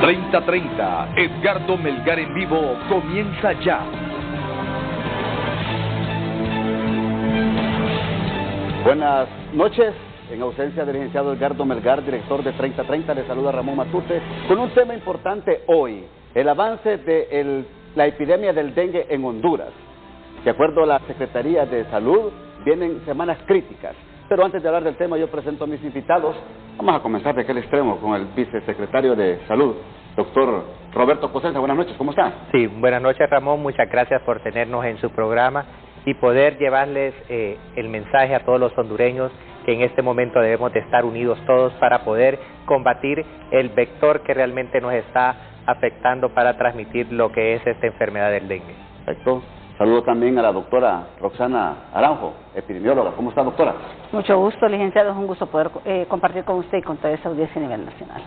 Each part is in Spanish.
30:30, Edgardo Melgar en vivo comienza ya. Buenas noches. En ausencia del licenciado Edgardo Melgar, director de 30:30, le saluda Ramón Matute con un tema importante hoy: el avance de la epidemia del dengue en Honduras. De acuerdo a la Secretaría de Salud, vienen semanas críticas. Pero antes de hablar del tema, yo presento a mis invitados. Vamos a comenzar de aquel extremo con el vicesecretario de Salud, doctor Roberto Cosenza. Buenas noches, ¿cómo está? Sí, buenas noches, Ramón. Muchas gracias por tenernos en su programa y poder llevarles el mensaje a todos los hondureños que en este momento debemos de estar unidos todos para poder combatir el vector que realmente nos está afectando para transmitir lo que es esta enfermedad del dengue. Perfecto. Saludo también a la doctora Roxana Aranjo, epidemióloga. ¿Cómo está, doctora? Mucho gusto, licenciado. Es un gusto poder compartir con usted y con toda esa audiencia a nivel nacional.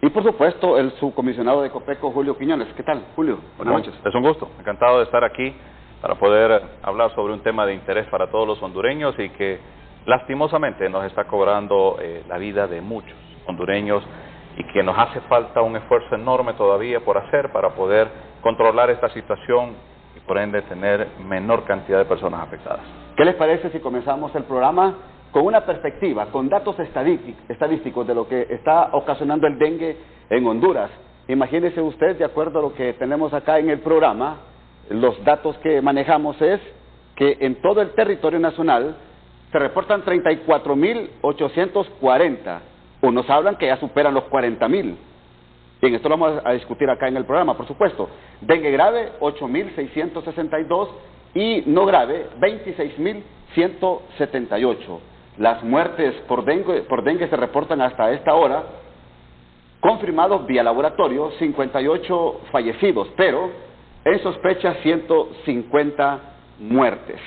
Y por supuesto, el subcomisionado de Copeco, Julio Quiñones. ¿Qué tal, Julio? Buenas noches. Es un gusto. Encantado de estar aquí para poder hablar sobre un tema de interés para todos los hondureños y que lastimosamente nos está cobrando la vida de muchos hondureños y que nos hace falta un esfuerzo enorme todavía por hacer para poder controlar esta situación y por ende tener menor cantidad de personas afectadas. ¿Qué les parece si comenzamos el programa con una perspectiva, con datos estadísticos de lo que está ocasionando el dengue en Honduras? Imagínese usted, de acuerdo a lo que tenemos acá en el programa, los datos que manejamos es que en todo el territorio nacional se reportan 34.840. Unos hablan que ya superan los 40.000. Bien, esto lo vamos a discutir acá en el programa, por supuesto. Dengue grave, 8.662 y no grave, 26.178. Las muertes por dengue se reportan hasta esta hora, confirmados vía laboratorio, 58 fallecidos, pero en sospecha 150 muertes.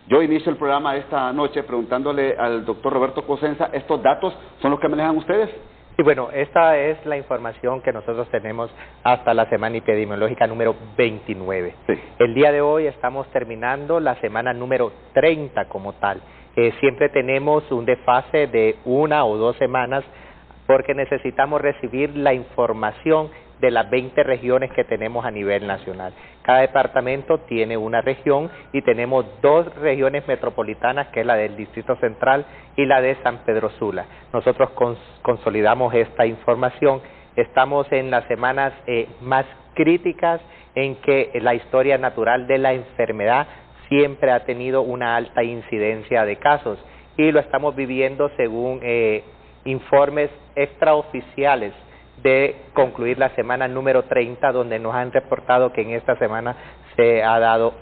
Yo inicio el programa esta noche preguntándole al doctor Roberto Cosenza, ¿estos datos son los que manejan ustedes? Y bueno, esta es la información que nosotros tenemos hasta la semana epidemiológica número 29. Sí. El día de hoy estamos terminando la semana número 30 como tal. Siempre tenemos un desfase de 1 o 2 semanas porque necesitamos recibir la información de las 20 regiones que tenemos a nivel nacional. Cada departamento tiene una región y tenemos 2 regiones metropolitanas, que es la del Distrito Central y la de San Pedro Sula. Nosotros consolidamos esta información. Estamos en las semanas más críticas en que la historia natural de la enfermedad siempre ha tenido una alta incidencia de casos y lo estamos viviendo según informes extraoficiales de concluir la semana número 30, donde nos han reportado que en esta semana se ha dado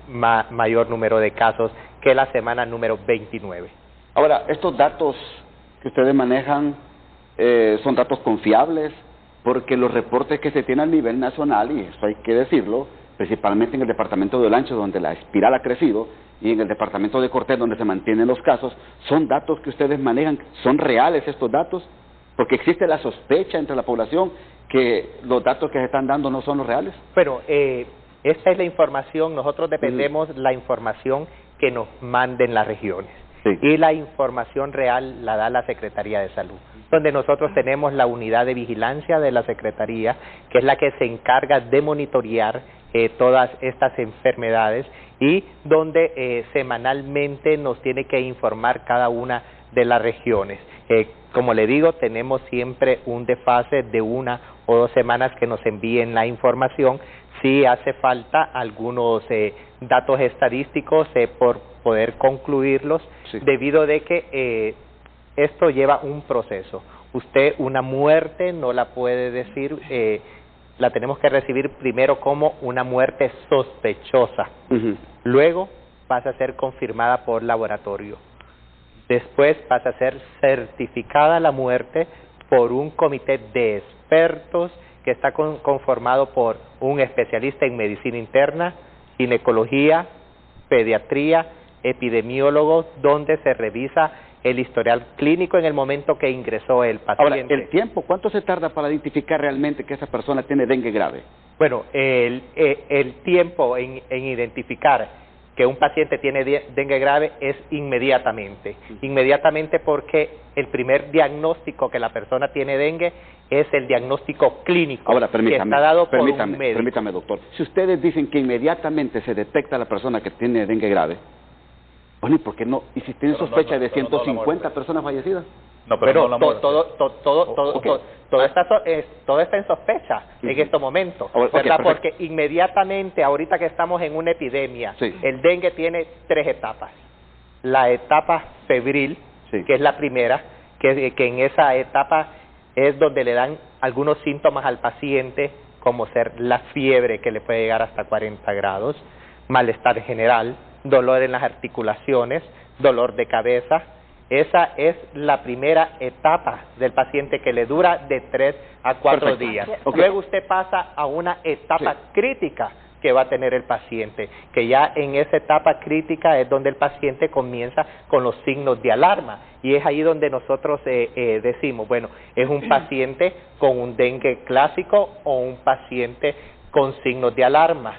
mayor número de casos que la semana número 29. Ahora, estos datos que ustedes manejan son datos confiables, porque los reportes que se tienen a nivel nacional, y eso hay que decirlo, principalmente en el departamento de Olancho, donde la espiral ha crecido, y en el departamento de Cortés, donde se mantienen los casos, son datos que ustedes manejan, ¿son reales estos datos? Porque existe la sospecha entre la población que los datos que se están dando no son los reales. Bueno, esta es la información, nosotros dependemos la información que nos manden las regiones. Sí. Y la información real la da la Secretaría de Salud, donde nosotros tenemos la unidad de vigilancia de la Secretaría, que es la que se encarga de monitorear todas estas enfermedades y donde semanalmente nos tiene que informar cada una de las regiones. Como le digo, tenemos siempre un desfase de 1 o 2 semanas que nos envíen la información. Si hace falta algunos datos estadísticos por poder concluirlos, sí, debido de que esto lleva un proceso. Usted una muerte no la puede decir, la tenemos que recibir primero como una muerte sospechosa. Luego pasa a ser confirmada por laboratorio. Después pasa a ser certificada la muerte por un comité de expertos que está conformado por un especialista en medicina interna, ginecología, pediatría, epidemiólogos, donde se revisa el historial clínico en el momento que ingresó el paciente. Ahora, el tiempo, ¿cuánto se tarda para identificar realmente que esa persona tiene dengue grave? Bueno, el tiempo en identificar que un paciente tiene dengue grave es inmediatamente. Inmediatamente porque el primer diagnóstico que la persona tiene dengue es el diagnóstico clínico. Ahora, que está dado por un médico. Permítame, doctor. Si ustedes dicen que inmediatamente se detecta a la persona que tiene dengue grave, bueno, ¿y por qué no? ¿Y si tienen sospecha de 150 personas fallecidas? No, pero no la muerte. Todo está en sospecha en estos momentos, ¿verdad? Porque inmediatamente, ahorita que estamos en una epidemia, el dengue tiene 3 etapas. La etapa febril, que es la primera, que en esa etapa es donde le dan algunos síntomas al paciente, como ser la fiebre, que le puede llegar hasta 40 grados, malestar general, dolor en las articulaciones, dolor de cabeza. Esa es la primera etapa del paciente, que le dura de 3 a 4 días. Luego usted pasa a una etapa crítica que va a tener el paciente, que ya en esa etapa crítica es donde el paciente comienza con los signos de alarma, y es ahí donde nosotros decimos, bueno, es un paciente con un dengue clásico o un paciente con signos de alarma,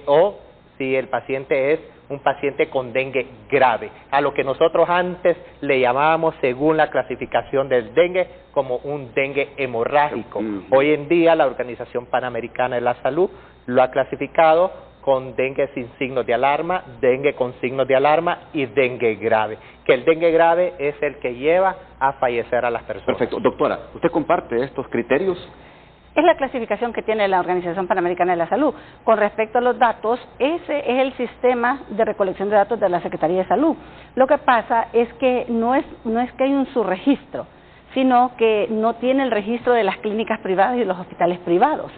o si el paciente es un paciente con dengue grave, a lo que nosotros antes le llamábamos, según la clasificación del dengue, como un dengue hemorrágico. Hoy en día la Organización Panamericana de la Salud lo ha clasificado con dengue sin signos de alarma, dengue con signos de alarma y dengue grave, que el dengue grave es el que lleva a fallecer a las personas. Perfecto. Doctora, ¿usted comparte estos criterios? Es la clasificación que tiene la Organización Panamericana de la Salud. Con respecto a los datos, ese es el sistema de recolección de datos de la Secretaría de Salud. Lo que pasa es que no es que hay un subregistro, sino que no tiene el registro de las clínicas privadas y de los hospitales privados.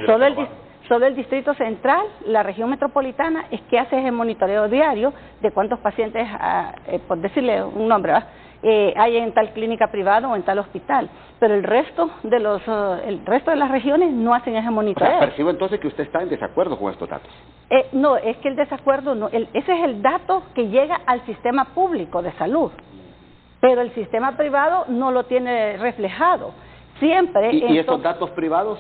Solo el Distrito Central, la región metropolitana, es que hace ese monitoreo diario de cuántos pacientes, por decirle un nombre, hay en tal clínica privada o en tal hospital, pero el resto de las regiones no hacen ese monitoreo. O sea, percibo entonces que usted está en desacuerdo con estos datos. No, es que el desacuerdo no, ese es el dato que llega al sistema público de salud, pero el sistema privado no lo tiene reflejado. Siempre. ¿Y estos datos privados?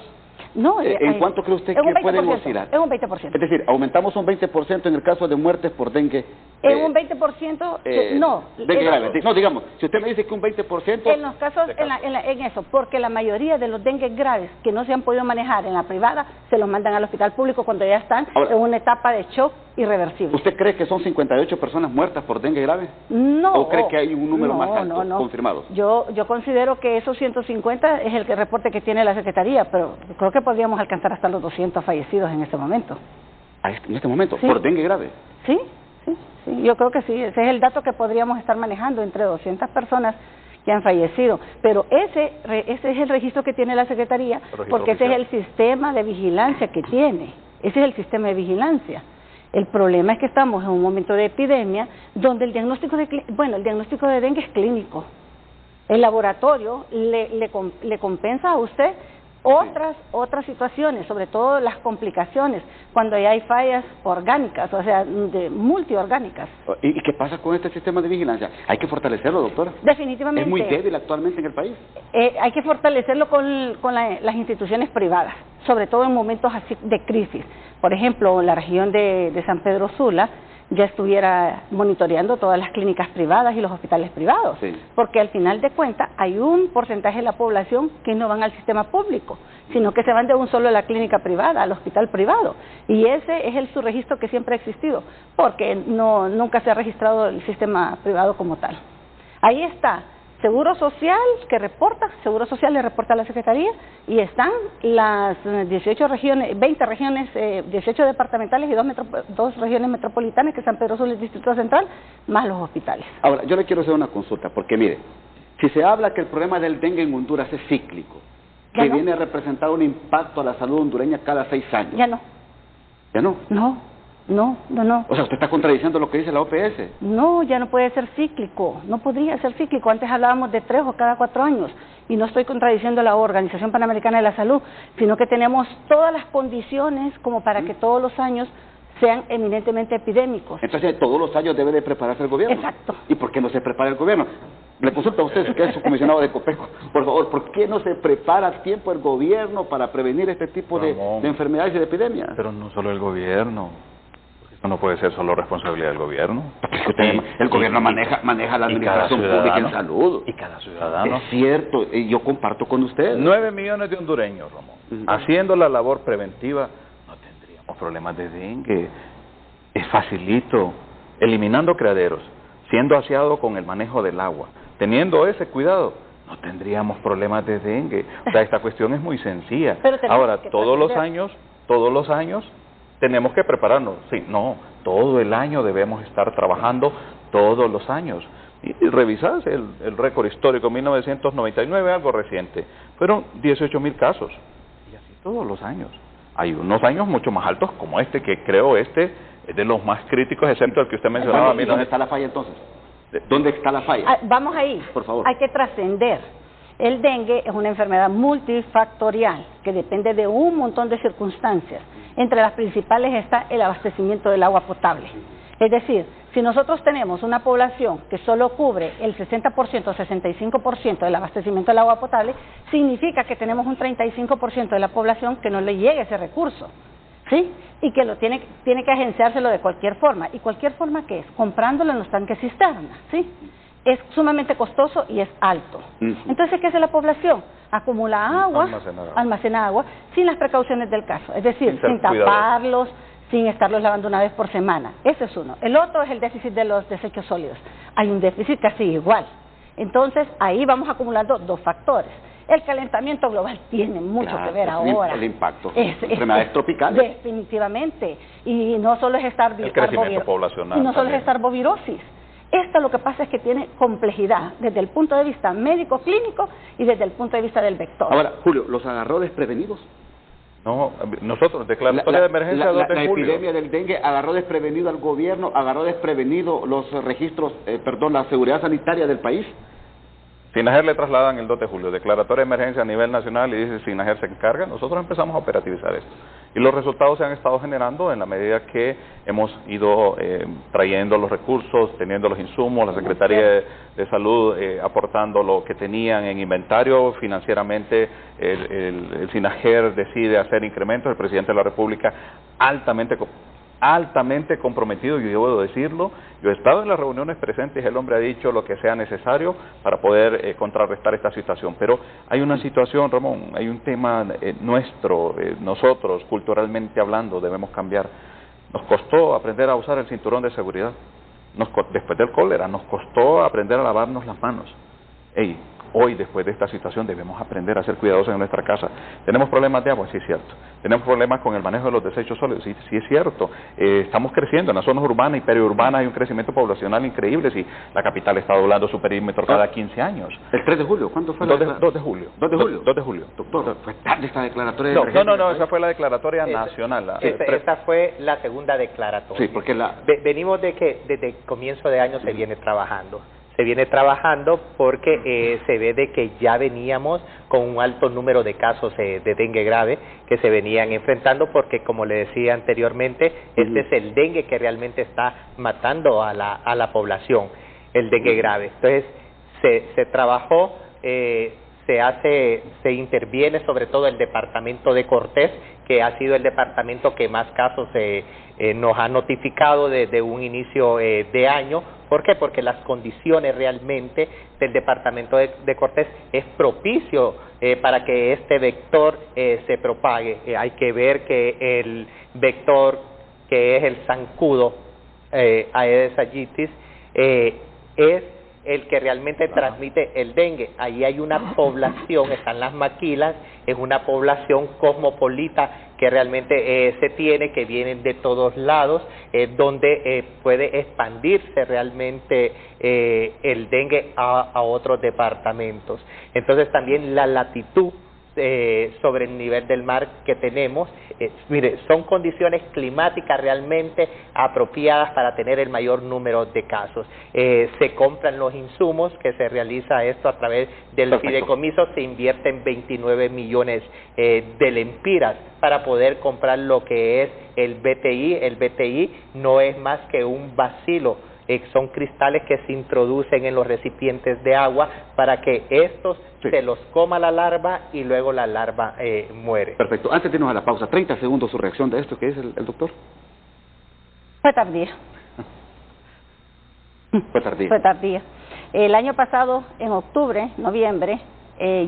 No, ¿En cuánto cree usted que pueden oscilar? Es un 20%. Es decir, aumentamos un 20% en el caso de muertes por dengue. En un 20%, no. Dengue grave. No, digamos, si usted me dice que un 20%... En los casos, en eso, porque la mayoría de los dengues graves que no se han podido manejar en la privada, se los mandan al hospital público cuando ya están en una etapa de shock irreversible. ¿Usted cree que son 58 personas muertas por dengue grave? No. ¿O cree que hay un número más alto confirmado? Yo considero que esos 150 es el reporte que tiene la Secretaría, pero creo que podríamos alcanzar hasta los 200 fallecidos en este momento. ¿En este momento? Sí. ¿Por dengue grave? Sí, yo creo que sí. Ese es el dato que podríamos estar manejando, entre 200 personas que han fallecido. Pero ese es el registro que tiene la Secretaría, porque ese es el sistema de vigilancia que tiene. Ese es el sistema de vigilancia. El problema es que estamos en un momento de epidemia donde el diagnóstico de dengue es clínico. El laboratorio le compensa a usted otras situaciones, sobre todo las complicaciones, cuando ya hay fallas orgánicas, o sea, multiorgánicas. ¿Y qué pasa con este sistema de vigilancia? ¿Hay que fortalecerlo, doctora? Definitivamente. ¿Es muy débil actualmente en el país? Hay que fortalecerlo con las instituciones privadas, sobre todo en momentos así de crisis. Por ejemplo, la región de San Pedro Sula ya estuviera monitoreando todas las clínicas privadas y los hospitales privados, porque al final de cuentas hay un porcentaje de la población que no van al sistema público, sino que se van de un solo a la clínica privada, al hospital privado, y ese es el subregistro que siempre ha existido, porque nunca se ha registrado el sistema privado como tal. Ahí está Seguro Social que reporta, Seguro Social le reporta a la Secretaría, y están las 18 regiones, 20 regiones, 18 departamentales y dos regiones metropolitanas, que San Pedro Sula y el Distrito Central, más los hospitales. Ahora, yo le quiero hacer una consulta, porque mire, si se habla que el problema del dengue en Honduras es cíclico, que viene a representar un impacto a la salud hondureña cada 6 años. Ya no. ¿Ya no? No. O sea, usted está contradiciendo lo que dice la OPS. No, ya no puede ser cíclico, no podría ser cíclico. Antes hablábamos de 3 o cada 4 años, y no estoy contradiciendo la Organización Panamericana de la Salud, sino que tenemos todas las condiciones como para que todos los años sean eminentemente epidémicos. Entonces, todos los años debe de prepararse el gobierno. Exacto. ¿Y por qué no se prepara el gobierno? Le consulto a usted, que es su comisionado de Copeco, por favor, ¿por qué no se prepara a tiempo el gobierno para prevenir este tipo de enfermedades y de epidemias? Pero no solo el gobierno. Esto no puede ser solo responsabilidad del gobierno. El gobierno maneja la administración pública en salud. Y cada ciudadano. Es cierto, y yo comparto con usted. 9 millones de hondureños, Ramón. Haciendo la labor preventiva, no tendríamos problemas de dengue. Es facilito. Eliminando criaderos, siendo aseado con el manejo del agua, teniendo ese cuidado, no tendríamos problemas de dengue. O sea, esta cuestión es muy sencilla. Ahora, todos los años tenemos que prepararnos. Sí, no, todo el año debemos estar trabajando, todos los años. Y revisás el récord histórico, 1999, algo reciente. Fueron 18,000 casos. Y así todos los años. Hay unos años mucho más altos como este, que creo es de los más críticos, excepto el que usted mencionaba. ¿Dónde está la falla entonces? ¿Dónde está la falla? Vamos ahí. Por favor. Hay que trascender. El dengue es una enfermedad multifactorial que depende de un montón de circunstancias. Entre las principales está el abastecimiento del agua potable. Es decir, si nosotros tenemos una población que solo cubre el 60% o 65% del abastecimiento del agua potable, significa que tenemos un 35% de la población que no le llegue ese recurso. ¿Sí? Y que tiene que agenciárselo de cualquier forma. ¿Y cualquier forma qué es? Comprándolo en los tanques cisterna, ¿sí? Es sumamente costoso y es alto. Entonces, ¿qué hace la población? Acumula agua, almacena agua, sin las precauciones del caso. Es decir, sin taparlos, sin estarlos lavando una vez por semana. Ese es uno. El otro es el déficit de los desechos sólidos. Hay un déficit casi igual. Entonces, ahí vamos acumulando dos factores. El calentamiento global tiene mucho que ver ahora. El impacto. Enfermedades tropicales. Definitivamente. Y no solo es el crecimiento poblacional. Y no solo es arbovirosis. Esto lo que pasa es que tiene complejidad desde el punto de vista médico-clínico y desde el punto de vista del vector. Ahora, Julio, ¿los agarró desprevenidos? No, nosotros, declaratoria de emergencia 2 de julio. La epidemia del dengue agarró desprevenido al gobierno, agarró desprevenido los registros, la seguridad sanitaria del país. SINAGER le trasladan el 2 de julio, declaratoria de emergencia a nivel nacional, y dice SINAGER se encarga. Nosotros empezamos a operativizar esto. Y los resultados se han estado generando en la medida que hemos ido trayendo los recursos, teniendo los insumos, la Secretaría de Salud aportando lo que tenían en inventario. Financieramente el SINAGER decide hacer incrementos, el Presidente de la República altamente comprometido, yo debo decirlo. Yo he estado en las reuniones presentes y el hombre ha dicho lo que sea necesario para poder contrarrestar esta situación. Pero hay una situación, Ramón, hay un tema nuestro, nosotros culturalmente hablando debemos cambiar. Nos costó aprender a usar el cinturón de seguridad. Después del cólera nos costó aprender a lavarnos las manos. Hoy, después de esta situación, debemos aprender a ser cuidadosos en nuestra casa. ¿Tenemos problemas de agua? Sí, es cierto. ¿Tenemos problemas con el manejo de los desechos sólidos? Sí, sí es cierto. Estamos creciendo en las zonas urbanas y periurbanas, hay un crecimiento poblacional increíble. Si la capital está doblando su perímetro cada 15 años. ¿El 3 de julio? ¿Cuánto fue? 2 de julio. 2 de julio. 2 de julio. Doctor, ¿fue tarde esta declaratoria de emergencia? No, esa fue la declaratoria nacional. Esta fue la segunda declaratoria. Sí, porque venimos de que desde el comienzo de año se viene trabajando. Se viene trabajando porque se ve de que ya veníamos con un alto número de casos de dengue grave que se venían enfrentando, porque como le decía anteriormente, este es el dengue que realmente está matando a la población, el dengue grave. Entonces se trabajó, se interviene sobre todo el departamento de Cortés, que ha sido el departamento que más casos nos ha notificado desde un inicio de año. ¿Por qué? Porque las condiciones realmente del departamento de Cortés es propicio para que este vector se propague. Hay que ver que el vector que es el zancudo Aedes aegypti es el que realmente transmite el dengue. Ahí hay una población, están las maquilas, es una población cosmopolita que realmente se tiene, que vienen de todos lados, donde puede expandirse realmente el dengue a otros departamentos. Entonces también la latitud sobre el nivel del mar que tenemos, mire, son condiciones climáticas realmente apropiadas para tener el mayor número de casos. Se compran los insumos, que se realiza esto a través del fideicomiso, se invierten 29 millones de lempiras para poder comprar lo que es el BTI. El BTI no es más que un bacilo, son cristales que se introducen en los recipientes de agua para que estos se los coma la larva y luego la larva muere. Perfecto. Antes de irnos a la pausa, 30 segundos su reacción de esto que dice el doctor. Fue tardía. Fue tardía. Fue tardía. El año pasado, en octubre, noviembre,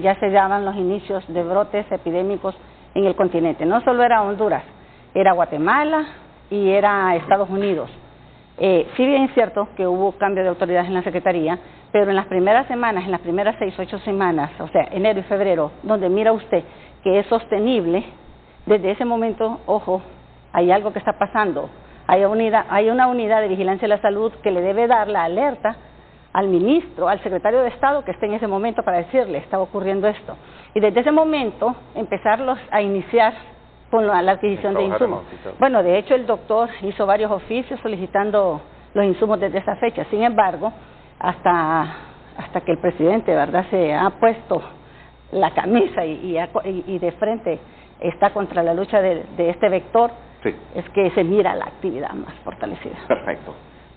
ya se daban los inicios de brotes epidémicos en el continente. No solo era Honduras, era Guatemala y era Estados Unidos. Sí bien es cierto que hubo cambio de autoridades en la Secretaría, pero en las primeras semanas, en las primeras 6 o 8 semanas, o sea, enero y febrero, donde mira usted que es sostenible, desde ese momento, ojo, hay algo que está pasando. Hay una unidad de vigilancia de la salud que le debe dar la alerta al ministro, al secretario de Estado que esté en ese momento para decirle, está ocurriendo esto. Y desde ese momento empezarlos a iniciar con la adquisición de insumos. Bueno, de hecho el doctor hizo varios oficios solicitando los insumos desde esa fecha. Sin embargo, hasta que el presidente, ¿verdad?, se ha puesto la camisa y de frente está contra la lucha de este vector, sí, es que se mira la actividad más fortalecida. Perfecto.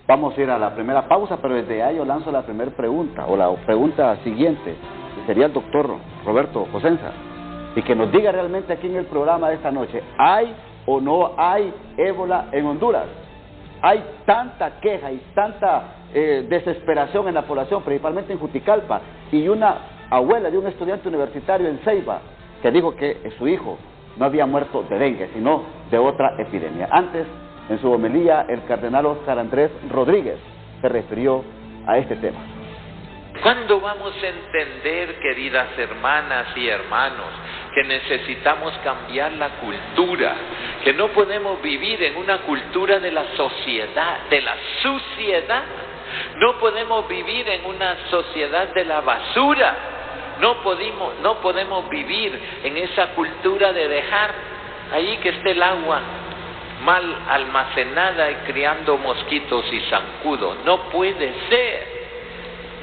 Vamos a ir a la primera pausa, pero desde ahí yo lanzo la primera pregunta, o la pregunta siguiente, que sería el doctor Roberto Cosenza, y que nos diga realmente aquí en el programa de esta noche, ¿hay o no hay ébola en Honduras? Hay tanta queja y tanta desesperación en la población, principalmente en Juticalpa, y una abuela de un estudiante universitario en Ceiba, que dijo que su hijo no había muerto de dengue, sino de otra epidemia. Antes, en su homilía, el cardenal Óscar Andrés Rodríguez se refirió a este tema. ¿Cuándo vamos a entender, queridas hermanas y hermanos, que necesitamos cambiar la cultura, que no podemos vivir en una cultura de la sociedad, de la suciedad? No podemos vivir en una sociedad de la basura. No podemos vivir en esa cultura de dejar ahí que esté el agua mal almacenada y criando mosquitos y zancudos. No puede ser.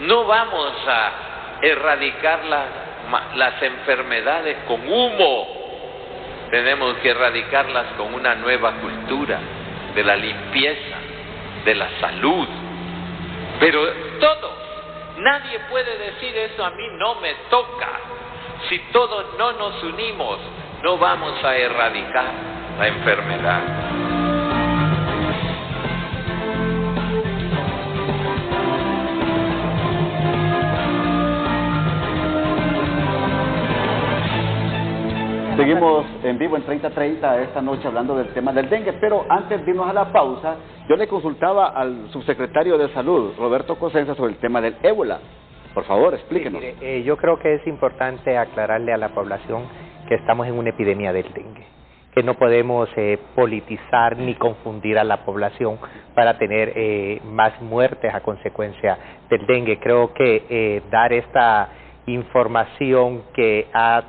No vamos a erradicar las enfermedades con humo. Tenemos que erradicarlas con una nueva cultura de la limpieza, de la salud. Pero nadie puede decir eso, a mí no me toca. Si todos no nos unimos, no vamos a erradicar la enfermedad. Seguimos en vivo en 30-30 esta noche hablando del tema del dengue, pero antes de irnos a la pausa, yo le consultaba al subsecretario de Salud, Roberto Cosenza, sobre el tema del ébola. Por favor, explíquenos. Sí, mire, yo creo que es importante aclararle a la población que estamos en una epidemia del dengue, que no podemos politizar ni confundir a la población para tener más muertes a consecuencia del dengue. Creo que dar esta información que ha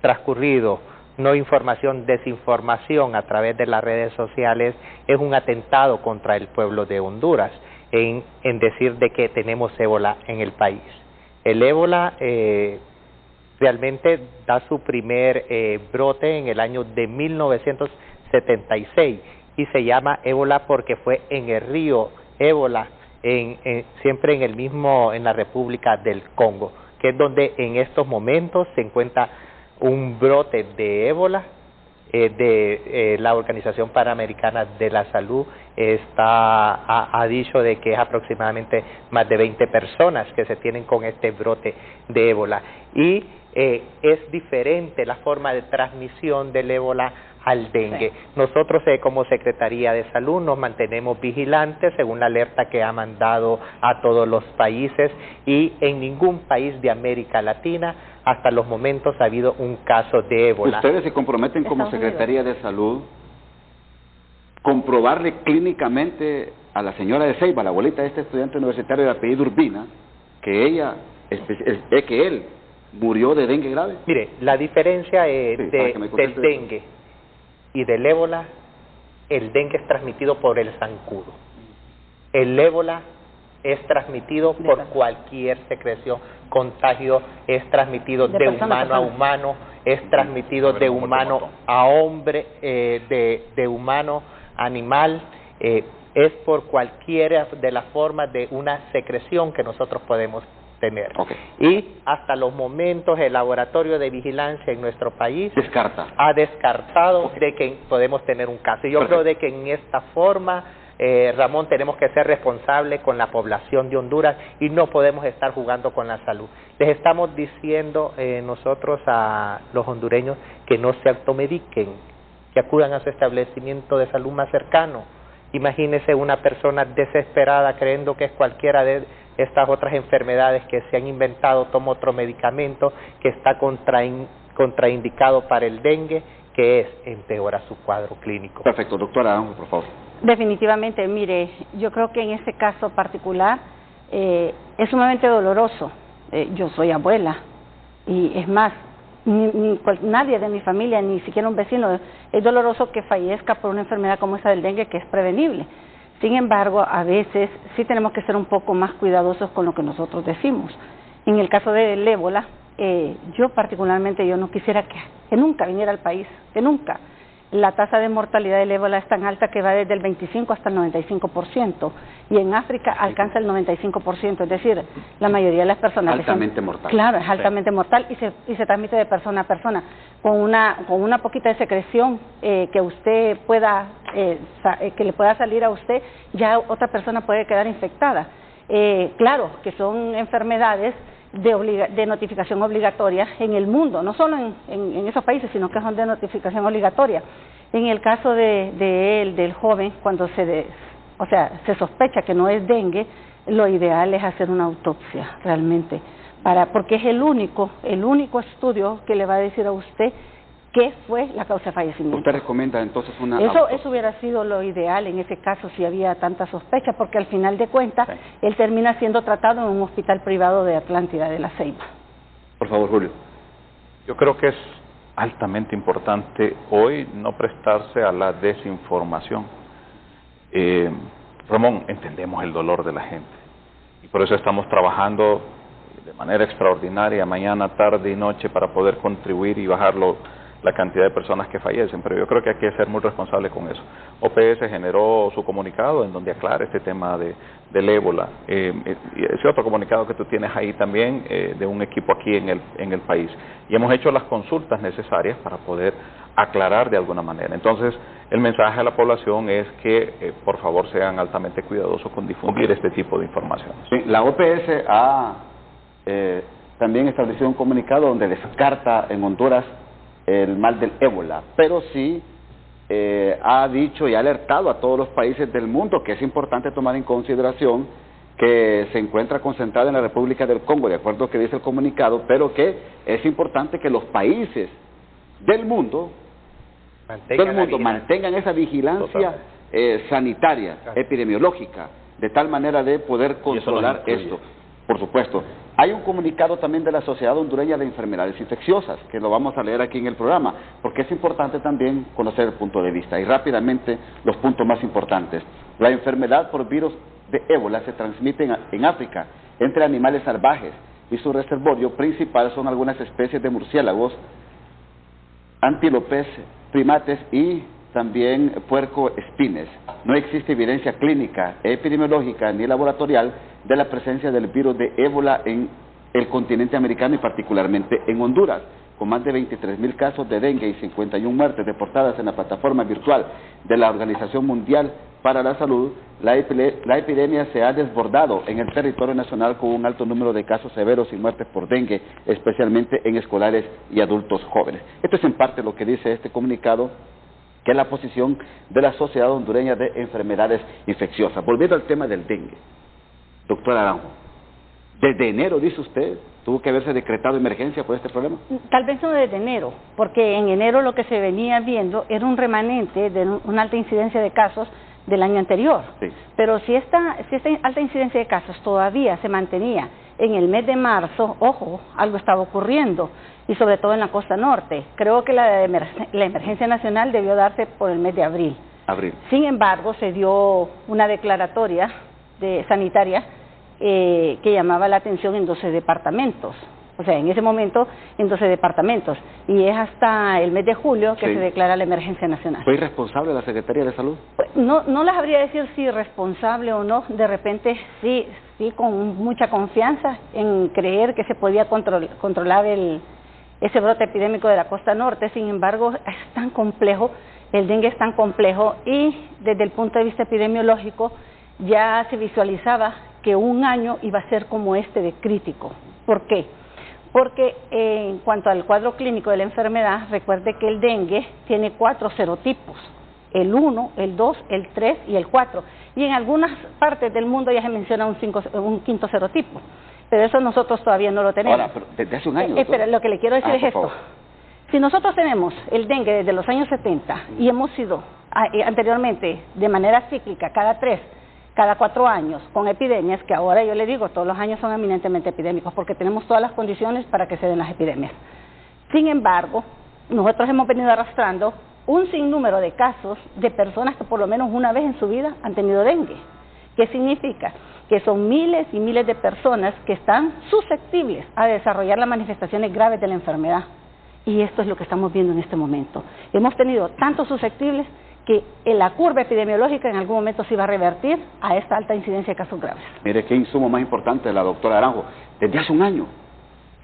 transcurrido, no información, desinformación a través de las redes sociales, es un atentado contra el pueblo de Honduras en decir de que tenemos ébola en el país. El ébola realmente da su primer brote en el año de 1976 y se llama ébola porque fue en el río Ébola, siempre en la República del Congo, que es donde en estos momentos se encuentra un brote de ébola. La Organización Panamericana de la Salud ha dicho de que es aproximadamente más de 20 personas que se tienen con este brote de ébola, y es diferente la forma de transmisión del ébola al dengue. Sí. Nosotros como Secretaría de Salud nos mantenemos vigilantes según la alerta que ha mandado a todos los países, y en ningún país de América Latina hasta los momentos ha habido un caso de ébola. ¿Ustedes se comprometen como Secretaría de Salud comprobarle clínicamente a la señora de Ceiba, la abuelita de este estudiante universitario de apellido Urbina, que él murió de dengue grave? Mire, la diferencia del dengue y del ébola: el dengue es transmitido por el zancudo, el ébola es transmitido por cualquier secreción. Contagio es transmitido de humano a humano, es transmitido de humano a hombre, de humano a animal, es por cualquiera de las formas de una secreción que nosotros podemos tener. Okay. Y hasta los momentos el laboratorio de vigilancia en nuestro país ha descartado de que podemos tener un caso. Y yo creo de que en esta forma Ramón, tenemos que ser responsables con la población de Honduras y no podemos estar jugando con la salud. Les estamos diciendo nosotros a los hondureños que no se automediquen, que acudan a su establecimiento de salud más cercano. Imagínese una persona desesperada creyendo que es cualquiera de estas otras enfermedades que se han inventado, toma otro medicamento que está contraindicado para el dengue, que empeora su cuadro clínico. Perfecto, doctora, por favor. Definitivamente, mire, yo creo que en este caso particular es sumamente doloroso. Yo soy abuela y es más, nadie de mi familia, ni siquiera un vecino, es doloroso que fallezca por una enfermedad como esa del dengue, que es prevenible. Sin embargo, a veces sí tenemos que ser un poco más cuidadosos con lo que nosotros decimos. En el caso del ébola, yo particularmente yo no quisiera que nunca viniera al país, que nunca. La tasa de mortalidad del ébola es tan alta que va desde el 25 hasta el 95%, y en África alcanza el 95%, es decir, la mayoría de las personas altamente mortal. Claro, es altamente mortal y se transmite de persona a persona con una poquita de secreción que usted pueda que le pueda salir a usted, ya otra persona puede quedar infectada. Claro que son enfermedades de notificación obligatoria en el mundo, no solo en esos países, sino que son de notificación obligatoria. En el caso del joven, cuando se sospecha que no es dengue, lo ideal es hacer una autopsia realmente, porque es el único estudio que le va a decir a usted qué fue la causa de fallecimiento. ¿Usted recomienda entonces una Eso hubiera sido lo ideal en ese caso si había tanta sospecha, porque al final de cuentas él termina siendo tratado en un hospital privado de Atlántida de la Ceiba. Por favor, Julio. Yo creo que es altamente importante hoy no prestarse a la desinformación. Ramón, entendemos el dolor de la gente y por eso estamos trabajando de manera extraordinaria mañana, tarde y noche para poder contribuir y bajarlo la cantidad de personas que fallecen, pero yo creo que hay que ser muy responsables con eso. OPS generó su comunicado en donde aclara este tema del ébola, y ese otro comunicado que tú tienes ahí también de un equipo aquí en el país, y hemos hecho las consultas necesarias para poder aclarar de alguna manera. Entonces el mensaje a la población es que por favor sean altamente cuidadosos con difundir este tipo de información. Sí, la OPS ha también establecido un comunicado donde descarta en Honduras el mal del ébola, pero sí ha dicho y ha alertado a todos los países del mundo que es importante tomar en consideración que se encuentra concentrada en la República del Congo, de acuerdo a lo que dice el comunicado, pero que es importante que los países del mundo mantengan esa vigilancia sanitaria, epidemiológica, de tal manera de poder controlar esto. Por supuesto. Hay un comunicado también de la Sociedad Hondureña de Enfermedades Infecciosas, que lo vamos a leer aquí en el programa, porque es importante también conocer el punto de vista. Y rápidamente, los puntos más importantes. La enfermedad por virus de ébola se transmite en África, entre animales salvajes, y su reservorio principal son algunas especies de murciélagos, antílopes, primates y también puercoespines. No existe evidencia clínica, epidemiológica ni laboratorial de la presencia del virus de ébola en el continente americano y particularmente en Honduras, con más de 23,000 casos de dengue y 51 muertes reportadas en la plataforma virtual de la Organización Mundial para la Salud. La epidemia se ha desbordado en el territorio nacional con un alto número de casos severos y muertes por dengue, especialmente en escolares y adultos jóvenes. Esto es en parte lo que dice este comunicado, que es la posición de la Sociedad Hondureña de Enfermedades Infecciosas. Volviendo al tema del dengue, doctora Aranjo, desde enero, dice usted, tuvo que haberse decretado emergencia por este problema. Tal vez no desde enero, porque en enero lo que se venía viendo era un remanente de una alta incidencia de casos del año anterior. Sí. Pero si esta alta incidencia de casos todavía se mantenía en el mes de marzo, ojo, algo estaba ocurriendo, y sobre todo en la costa norte. Creo que la emergencia nacional debió darse por el mes de abril. Sin embargo, se dio una declaratoria sanitaria que llamaba la atención en 12 departamentos. O sea, en ese momento en 12 departamentos. Y es hasta el mes de julio que se declara la emergencia nacional. ¿Fue irresponsable la Secretaría de Salud? No les habría decir si irresponsable o no. De repente sí con mucha confianza en creer que se podía controlar ese brote epidémico de la costa norte. Sin embargo, es tan complejo el dengue es tan complejo y desde el punto de vista epidemiológico ya se visualizaba que un año iba a ser como este de crítico. ¿Por qué? Porque en cuanto al cuadro clínico de la enfermedad, recuerde que el dengue tiene 4 serotipos, el 1, el 2, el 3 y el 4. Y en algunas partes del mundo ya se menciona un quinto serotipo, pero eso nosotros todavía no lo tenemos. Ahora, pero desde hace un año. Pero lo que le quiero decir es esto. Favor. Si nosotros tenemos el dengue desde los años 70 y hemos sido anteriormente de manera cíclica cada 3, cada 4 años con epidemias, que ahora yo le digo, todos los años son eminentemente epidémicos porque tenemos todas las condiciones para que se den las epidemias. Sin embargo, nosotros hemos venido arrastrando un sinnúmero de casos de personas que por lo menos una vez en su vida han tenido dengue. ¿Qué significa? Que son miles y miles de personas que están susceptibles a desarrollar las manifestaciones graves de la enfermedad. Y esto es lo que estamos viendo en este momento. Hemos tenido tantos susceptibles que la curva epidemiológica en algún momento se iba a revertir a esta alta incidencia de casos graves. Mire qué insumo más importante la doctora Aranjo. Desde hace un año.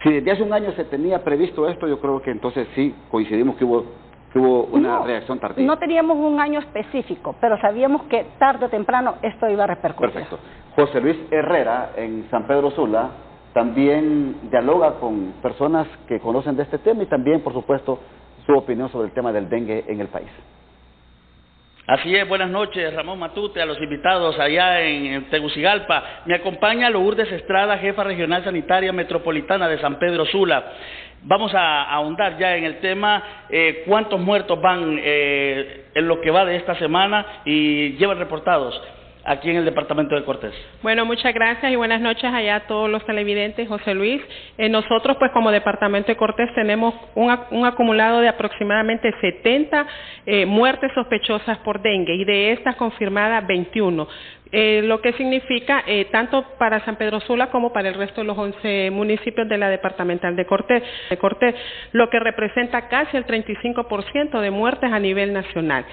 Si desde hace un año se tenía previsto esto, yo creo que entonces sí coincidimos que hubo una reacción tardía. No teníamos un año específico, pero sabíamos que tarde o temprano esto iba a repercutir. Perfecto. José Luis Herrera, en San Pedro Sula, también dialoga con personas que conocen de este tema y también, por supuesto, su opinión sobre el tema del dengue en el país. Así es, buenas noches, Ramón Matute, a los invitados allá en Tegucigalpa. Me acompaña Lourdes Estrada, jefa regional sanitaria metropolitana de San Pedro Sula. Vamos a ahondar ya en el tema, cuántos muertos van en lo que va de esta semana y llevan reportados aquí en el departamento de Cortés. Bueno, muchas gracias y buenas noches allá a todos los televidentes, José Luis. Nosotros, pues como departamento de Cortés, tenemos un acumulado de aproximadamente 70 muertes sospechosas por dengue y de estas confirmadas 21. Lo que significa, tanto para San Pedro Sula como para el resto de los 11 municipios de la departamental de Cortés, lo que representa casi el 35% de muertes a nivel nacional.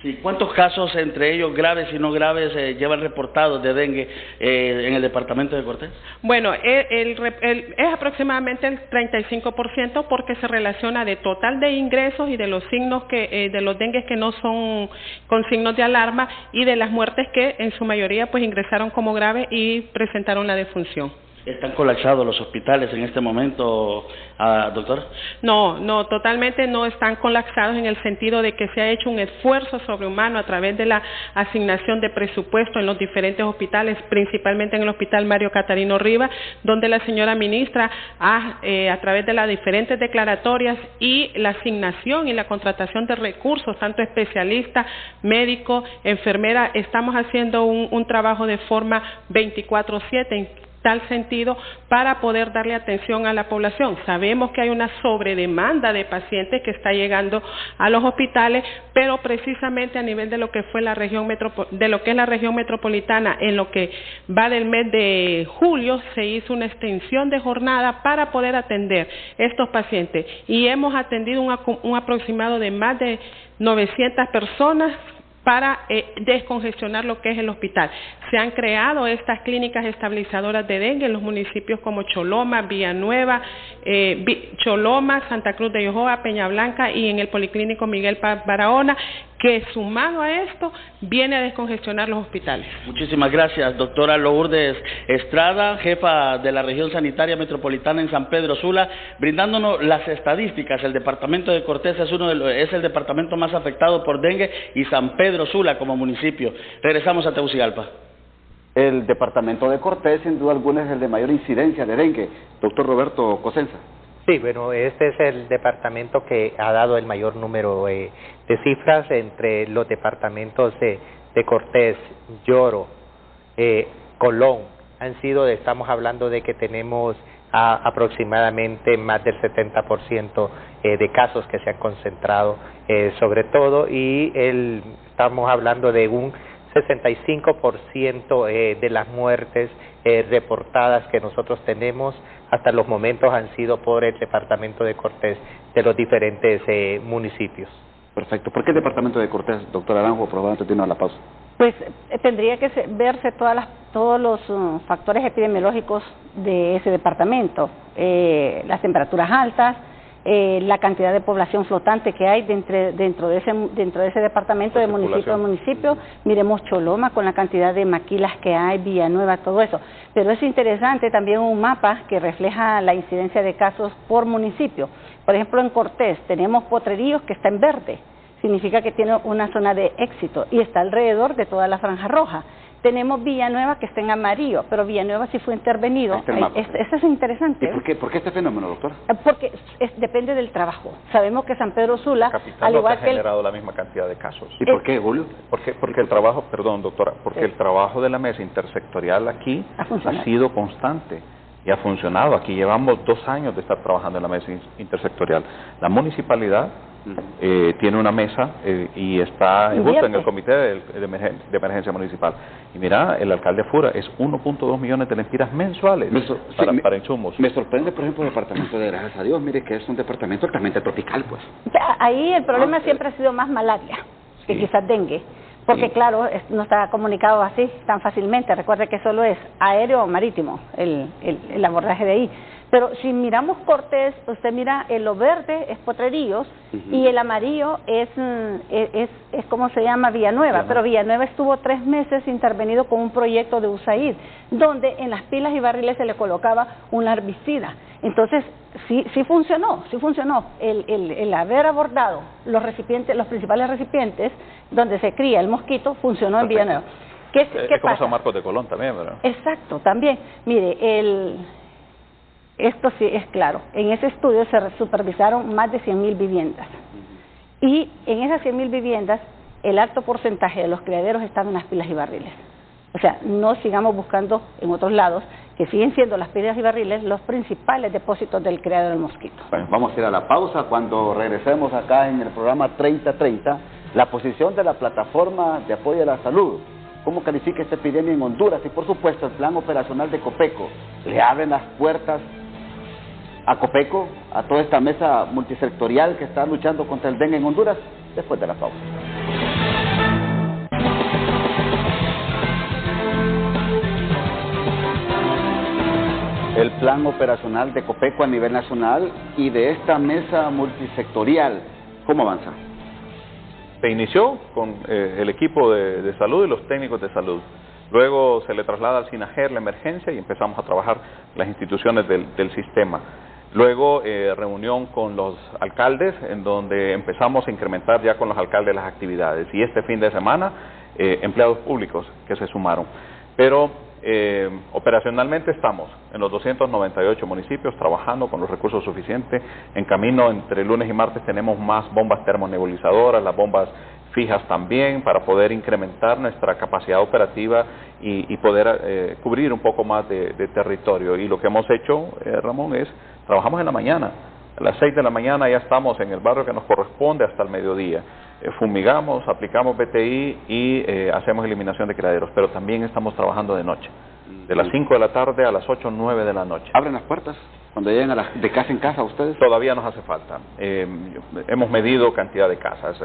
Sí, ¿cuántos casos, entre ellos graves y no graves, llevan reportados de dengue en el departamento de Cortés? Bueno, es aproximadamente el 35% porque se relaciona de total de ingresos y de los signos de los dengues que no son con signos de alarma y de las muertes que en su mayoría pues ingresaron como graves y presentaron la defunción. ¿Están colapsados los hospitales en este momento, doctor? No, totalmente no están colapsados en el sentido de que se ha hecho un esfuerzo sobrehumano a través de la asignación de presupuesto en los diferentes hospitales, principalmente en el Hospital Mario Catarino Rivas, donde la señora ministra, a través de las diferentes declaratorias y la asignación y la contratación de recursos, tanto especialistas, médicos, enfermeras, estamos haciendo un trabajo de forma 24/7 tal sentido para poder darle atención a la población. Sabemos que hay una sobredemanda de pacientes que está llegando a los hospitales, pero precisamente a nivel de lo que fue la región metropolitana, en lo que va del mes de julio se hizo una extensión de jornada para poder atender estos pacientes y hemos atendido un aproximado de más de 900 personas para descongestionar lo que es el hospital. Se han creado estas clínicas estabilizadoras de dengue en los municipios como Choloma, Villanueva, Choloma, Santa Cruz de Yojoa, Peña Blanca y en el Policlínico Miguel Paz Barahona, que sumado a esto viene a descongestionar los hospitales. Muchísimas gracias, doctora Lourdes Estrada, jefa de la región sanitaria metropolitana en San Pedro Sula, brindándonos las estadísticas. El departamento de Cortés es el departamento más afectado por dengue y San Pedro Sula como municipio. Regresamos a Tegucigalpa. El departamento de Cortés, sin duda alguna, es el de mayor incidencia de dengue. Doctor Roberto Cosenza. Sí, bueno, este es el departamento que ha dado el mayor número de cifras entre los departamentos de Cortés, Lloro, Colón. Estamos hablando de que tenemos aproximadamente más del 70% de casos que se han concentrado sobre todo y estamos hablando de un 65% de las muertes reportadas que nosotros tenemos hasta los momentos han sido por el departamento de Cortés de los diferentes municipios. Perfecto. ¿Por qué el departamento de Cortés, doctor Aranjo, probablemente tiene la pausa? Pues tendría que verse todos los factores epidemiológicos de ese departamento, las temperaturas altas, la cantidad de población flotante que hay dentro de ese departamento de municipio a municipio. Miremos Choloma con la cantidad de maquilas que hay, Villanueva, todo eso. Pero es interesante también un mapa que refleja la incidencia de casos por municipio. Por ejemplo, en Cortés tenemos Potrerillos que está en verde, significa que tiene una zona de éxito y está alrededor de toda la franja roja. Tenemos Villanueva que está en amarillo, pero Villanueva sí fue intervenido. Eso es interesante. ¿Y por qué este fenómeno, doctora? Porque depende del trabajo. Sabemos que San Pedro Sula, al igual que ha generado la misma cantidad de casos. ¿Y por qué, Julio? Porque el trabajo, perdón, doctora, porque el trabajo de la mesa intersectorial aquí ha sido constante y ha funcionado. Aquí llevamos 2 años de estar trabajando en la mesa intersectorial. La municipalidad tiene una mesa y está justo en el comité de emergencia municipal. Y mira, el alcalde Fura es 1.2 millones de lempiras mensuales para insumos. Me sorprende, por ejemplo, el departamento de Gracias a Dios. Mire que es un departamento altamente tropical, pues. Ahí el problema siempre ha sido más malaria que quizás dengue. Porque claro, no está comunicado así tan fácilmente. Recuerde que solo es aéreo o marítimo el abordaje de ahí. Pero si miramos Cortés, usted mira, lo verde es Potrerillos y el amarillo es ¿cómo se llama? Villanueva. Pero Villanueva estuvo 3 meses intervenido con un proyecto de USAID, donde en las pilas y barriles se le colocaba un herbicida. Entonces, sí funcionó. El haber abordado los principales recipientes donde se cría el mosquito, funcionó en Villanueva. ¿Qué como pasa? San Marcos de Colón también, ¿verdad? Exacto, también. Mire, esto sí es claro. En ese estudio se supervisaron más de 100.000 viviendas. Y en esas 100.000 viviendas, el alto porcentaje de los criaderos estaban en las pilas y barriles. O sea, no sigamos buscando en otros lados, que siguen siendo las pilas y barriles los principales depósitos del criadero del mosquito. Bueno, vamos a ir a la pausa. Cuando regresemos acá en el programa 3030, la posición de la plataforma de apoyo a la salud, cómo califica esta epidemia en Honduras y, por supuesto, el plan operacional de Copeco. ¿Le abren las puertas a Copeco, a toda esta mesa multisectorial que está luchando contra el dengue en Honduras? Después de la pausa. El plan operacional de Copeco a nivel nacional y de esta mesa multisectorial, ¿cómo avanza? Se inició con el equipo de salud y los técnicos de salud. Luego se le traslada al SINAGER la emergencia y empezamos a trabajar las instituciones del sistema. Luego reunión con los alcaldes, en donde empezamos a incrementar ya con los alcaldes las actividades. Y este fin de semana, empleados públicos que se sumaron. Pero operacionalmente estamos en los 298 municipios trabajando con los recursos suficientes. En camino, entre lunes y martes, tenemos más bombas termonebulizadoras, las bombas fijas también, para poder incrementar nuestra capacidad operativa y poder cubrir un poco más de territorio. Y lo que hemos hecho, Ramón, es trabajamos en la mañana. A las 6 de la mañana ya estamos en el barrio que nos corresponde hasta el mediodía. Fumigamos, aplicamos BTI y hacemos eliminación de criaderos, pero también estamos trabajando de noche, de las 5 de la tarde a las 8 o 9 de la noche. ¿Abren las puertas cuando lleguen de casa en casa ustedes? Todavía nos hace falta. Hemos medido cantidad de casas.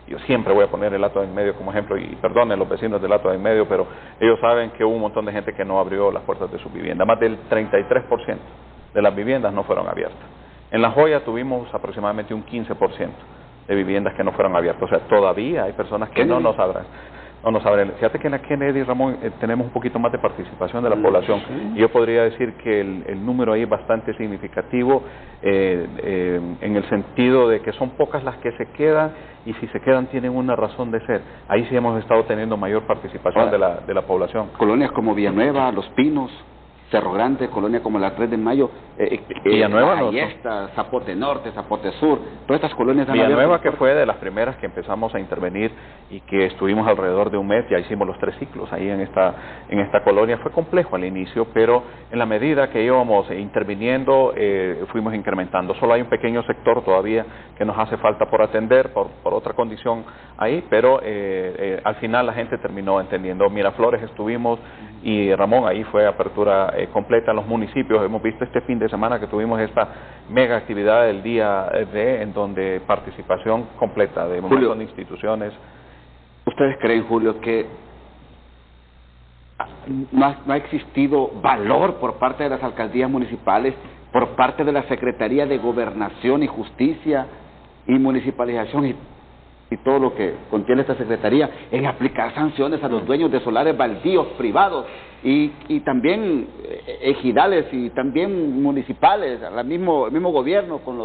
Yo siempre voy a poner el Hato en Medio como ejemplo, y perdonen los vecinos del Hato en Medio, pero ellos saben que hubo un montón de gente que no abrió las puertas de su vivienda. Más del 33% de las viviendas no fueron abiertas. En La Joya tuvimos aproximadamente un 15% de viviendas que no fueron abiertas. O sea, todavía hay personas que no nos abren. Fíjate que en la Kennedy, Ramón, tenemos un poquito más de participación de la población. Y yo podría decir que el número ahí es bastante significativo en el sentido de que son pocas las que se quedan, y si se quedan tienen una razón de ser. Ahí sí hemos estado teniendo mayor participación de la población. Colonias como Villanueva, Los Pinos, Cerro Grande, colonia como la 3 de Mayo, Villanueva, Zapote Norte, Zapote Sur, todas estas colonias. Villanueva, que fue de las primeras que empezamos a intervenir y que estuvimos alrededor de un mes, ya hicimos los 3 ciclos ahí en esta colonia. Fue complejo al inicio, pero en la medida que íbamos interviniendo, fuimos incrementando. Solo hay un pequeño sector todavía que nos hace falta por atender, por otra condición ahí, pero al final la gente terminó entendiendo. Miraflores estuvimos, y Ramón, ahí fue apertura completa en los municipios. Hemos visto este fin de semana que tuvimos esta mega actividad del día en donde participación completa de un montón de instituciones. ¿Ustedes creen, Julio, que no ha existido valor por parte de las alcaldías municipales por parte de la Secretaría de Gobernación y Justicia y Municipalización y todo lo que contiene esta Secretaría en aplicar sanciones a los dueños de solares baldíos privados y también ejidales y también municipales, el mismo gobierno con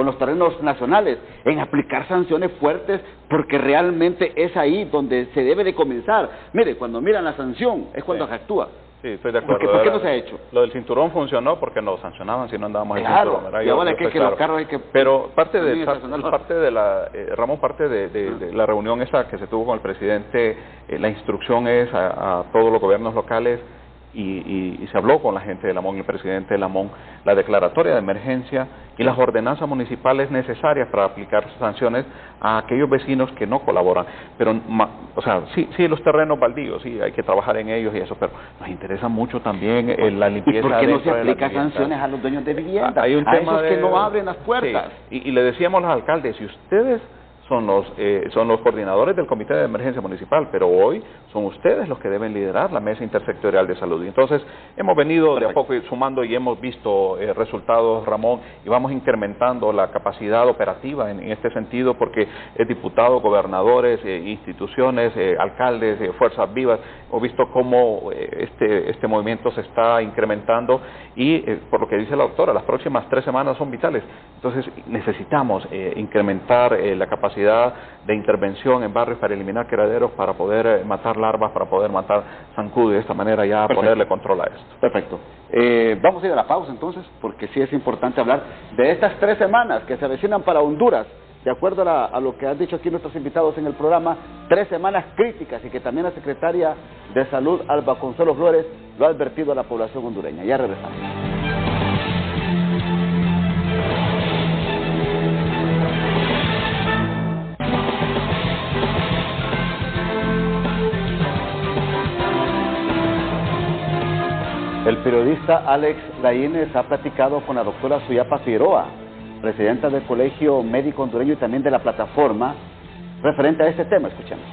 los terrenos nacionales, en aplicar sanciones fuertes, porque realmente es ahí donde se debe de comenzar. Mire, cuando miran la sanción es cuando se actúa. Sí, estoy de acuerdo. ¿Por qué no se ha hecho? Lo del cinturón funcionó porque nos sancionaban si no andábamos en Claro, cinturón, ¿verdad? y ahora que claro. los carros hay que... Pero parte de la, Ramón, parte de la reunión esa que se tuvo con el presidente, la instrucción es a todos los gobiernos locales y se habló con la gente de Lamón, el presidente de Lamón, la declaratoria de emergencia y las ordenanzas municipales necesarias para aplicar sanciones a aquellos vecinos que no colaboran. Pero, o sea, sí, los terrenos baldíos, sí, hay que trabajar en ellos y eso, pero nos interesa mucho también la limpieza. ¿Y por qué no se aplica vivienda? sanciones a los dueños de vivienda? Hay un a tema esos que no abren las puertas. Sí, y le decíamos a los alcaldes, si ustedes son los coordinadores del Comité de Emergencia Municipal, pero hoy son ustedes los que deben liderar la Mesa Intersectorial de Salud. Y entonces hemos venido de a poco sumando y hemos visto resultados, Ramón, y vamos incrementando la capacidad operativa en este sentido, porque diputados, gobernadores, instituciones, alcaldes, fuerzas vivas, hemos visto cómo este movimiento se está incrementando y por lo que dice la doctora, las próximas 3 semanas son vitales. Entonces necesitamos incrementar la capacidad de intervención en barrios para eliminar criaderos, para poder matar larvas, para poder matar zancudo y de esta manera ya ponerle control a esto. Perfecto. Vamos a ir a la pausa entonces, porque sí es importante hablar de estas 3 semanas que se avecinan para Honduras. De acuerdo a lo que han dicho aquí nuestros invitados en el programa, 3 semanas críticas y que también la secretaria de Salud, Alba Consuelo Flores, lo ha advertido a la población hondureña. Ya regresamos. El periodista Alex Laínez ha platicado con la doctora Suyapa Figueroa, presidenta del Colegio Médico Hondureño y también de la plataforma, referente a este tema. Escuchemos.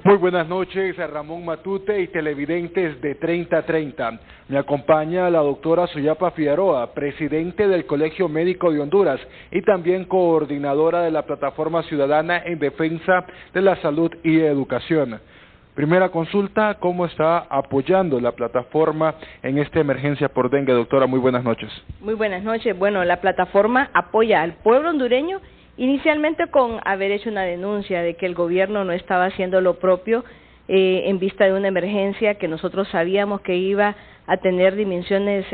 Muy buenas noches a Ramón Matute y televidentes de 3030. Me acompaña la doctora Suyapa Figueroa, presidente del Colegio Médico de Honduras y también coordinadora de la Plataforma Ciudadana en Defensa de la Salud y Educación. Primera consulta, ¿cómo está apoyando la plataforma en esta emergencia por dengue? Doctora, muy buenas noches. Muy buenas noches. Bueno, la plataforma apoya al pueblo hondureño inicialmente con haber hecho una denuncia de que el gobierno no estaba haciendo lo propio en vista de una emergencia que nosotros sabíamos que iba a tener dimensiones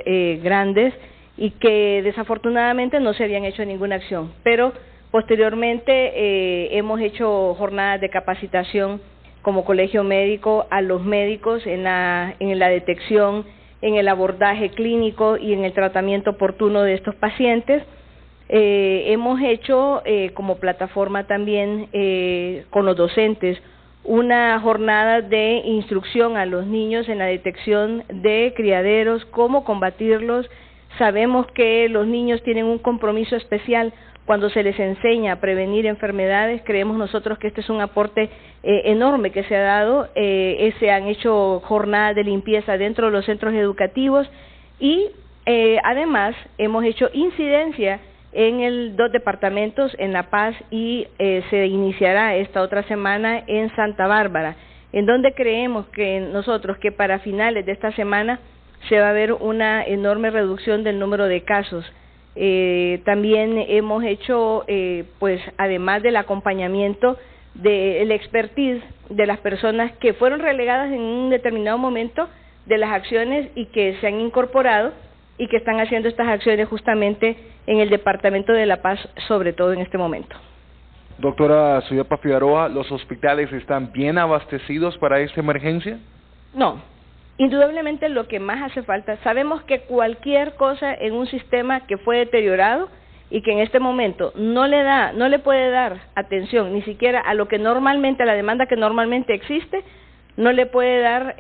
grandes y que desafortunadamente no se habían hecho ninguna acción. Pero posteriormente hemos hecho jornadas de capacitación como colegio médico a los médicos en la detección, en el abordaje clínico y en el tratamiento oportuno de estos pacientes. Hemos hecho como plataforma también con los docentes una jornada de instrucción a los niños en la detección de criaderos, cómo combatirlos. Sabemos que los niños tienen un compromiso especial cuando se les enseña a prevenir enfermedades. Creemos nosotros que este es un aporte enorme que se ha dado. Se han hecho jornadas de limpieza dentro de los centros educativos y además hemos hecho incidencia en 2 departamentos, en La Paz y se iniciará esta otra semana en Santa Bárbara, en donde creemos que nosotros que para finales de esta semana se va a ver una enorme reducción del número de casos. También hemos hecho, pues además del acompañamiento del expertise de las personas que fueron relegadas en un determinado momento de las acciones y que se han incorporado y que están haciendo estas acciones justamente en el departamento de La Paz, sobre todo en este momento. Doctora Suyapa Figueroa, ¿los hospitales están bien abastecidos para esta emergencia? No. Indudablemente lo que más hace falta, sabemos que cualquier cosa en un sistema que fue deteriorado y que en este momento no le puede dar atención ni siquiera a lo que normalmente, a la demanda que normalmente existe, no le puede dar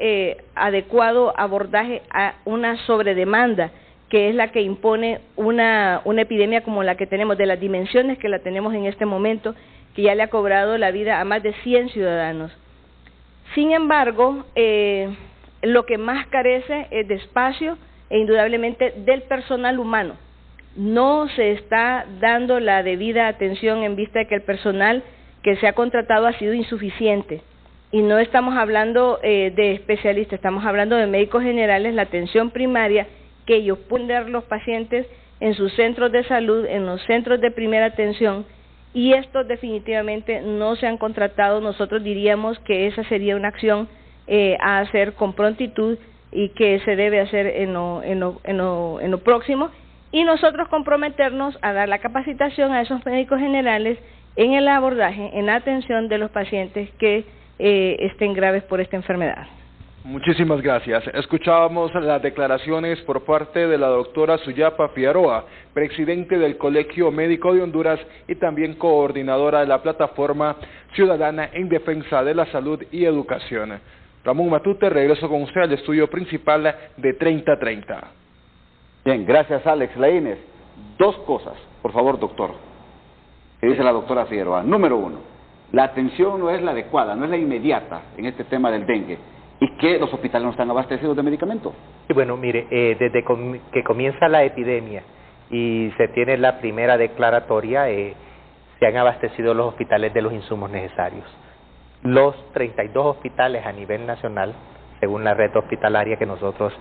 adecuado abordaje a una sobredemanda, que es la que impone una epidemia como la que tenemos, de las dimensiones que la tenemos en este momento, que ya le ha cobrado la vida a más de 100 ciudadanos. Sin embargo, lo que más carece es de espacio, indudablemente del personal humano. No se está dando la debida atención en vista de que el personal que se ha contratado ha sido insuficiente. Y no estamos hablando de especialistas, estamos hablando de médicos generales, la atención primaria, que ellos pueden dar los pacientes en sus centros de salud, en los centros de primera atención, y estos definitivamente no se han contratado. Nosotros diríamos que esa sería una acción a hacer con prontitud y que se debe hacer en lo próximo, y nosotros comprometernos a dar la capacitación a esos médicos generales en el abordaje, en la atención de los pacientes que estén graves por esta enfermedad. Muchísimas gracias. Escuchábamos las declaraciones por parte de la doctora Suyapa Figueroa, presidente del Colegio Médico de Honduras y también coordinadora de la Plataforma Ciudadana en Defensa de la Salud y Educación. Ramón Matute, regreso con usted al estudio principal de 3030. Bien, gracias Alex. Laínez, dos cosas, por favor, doctor, que dice la doctora Figueroa. Número uno, la atención no es la adecuada, no es la inmediata en este tema del dengue, y que los hospitales no están abastecidos de medicamentos. Sí, bueno, mire, desde que comienza la epidemia y se tiene la primera declaratoria, se han abastecido los hospitales de los insumos necesarios. Los 32 hospitales a nivel nacional, según la red hospitalaria que nosotros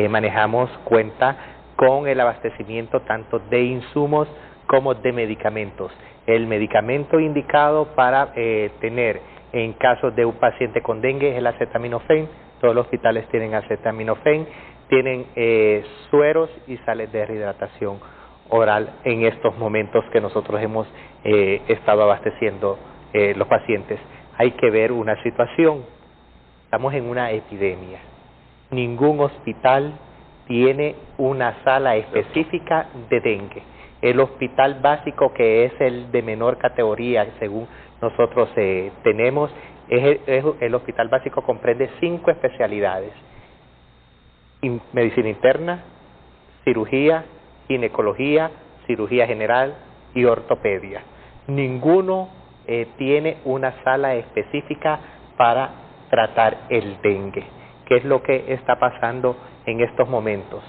manejamos, cuenta con el abastecimiento tanto de insumos como de medicamentos. El medicamento indicado para tener en caso de un paciente con dengue es el acetaminofén. Todos los hospitales tienen acetaminofén, tienen sueros y sales de rehidratación oral en estos momentos que nosotros hemos estado abasteciendo los pacientes. Hay que ver una situación, estamos en una epidemia, ningún hospital tiene una sala específica de dengue. El hospital básico, que es el de menor categoría según nosotros tenemos, el hospital básico comprende 5 especialidades: medicina interna, cirugía, ginecología, cirugía general y ortopedia. Ninguno tiene una sala específica para tratar el dengue. ¿Qué es lo que está pasando en estos momentos?